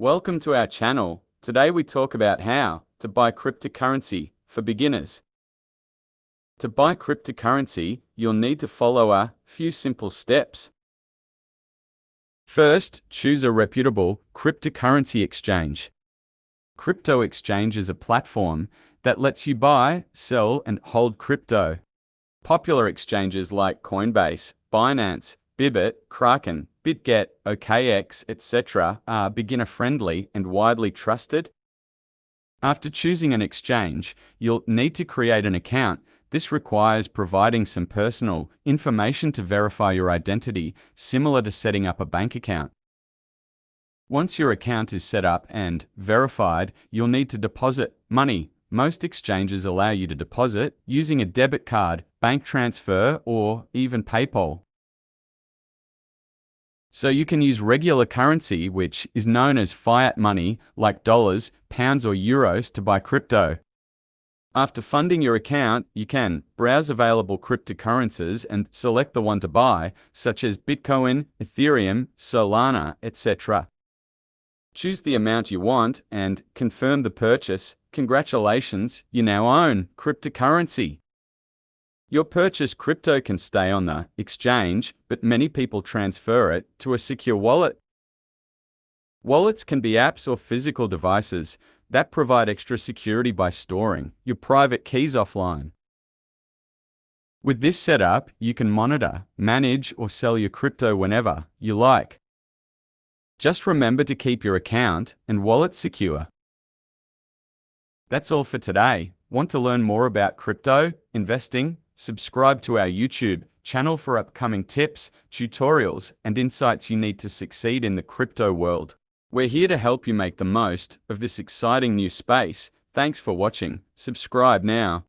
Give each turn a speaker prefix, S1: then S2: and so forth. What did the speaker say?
S1: Welcome to our channel. Today we talk about how to buy cryptocurrency for beginners. To buy cryptocurrency, you'll need to follow a few simple steps. First, choose a reputable cryptocurrency exchange. Crypto exchange is a platform that lets you buy, sell, and hold crypto. Popular exchanges like Coinbase, Binance, Bybit, Kraken, BitGet, OKX, etc. are beginner-friendly and widely trusted. After choosing an exchange, you'll need to create an account. This requires providing some personal information to verify your identity, similar to setting up a bank account. Once your account is set up and verified, you'll need to deposit money. Most exchanges allow you to deposit using a debit card, bank transfer, or even PayPal. So you can use regular currency, which is known as fiat money, like dollars, pounds, or euros, to buy crypto. After funding your account, you can browse available cryptocurrencies and select the one to buy, such as Bitcoin, Ethereum, Solana, etc. Choose the amount you want and confirm the purchase. Congratulations, you now own cryptocurrency. Your purchased crypto can stay on the exchange, but many people transfer it to a secure wallet. Wallets can be apps or physical devices that provide extra security by storing your private keys offline. With this setup, you can monitor, manage, or sell your crypto whenever you like. Just remember to keep your account and wallet secure. That's all for today. Want to learn more about crypto investing? Subscribe to our YouTube channel for upcoming tips, tutorials, and insights you need to succeed in the crypto world. We're here to help you make the most of this exciting new space. Thanks for watching. Subscribe now.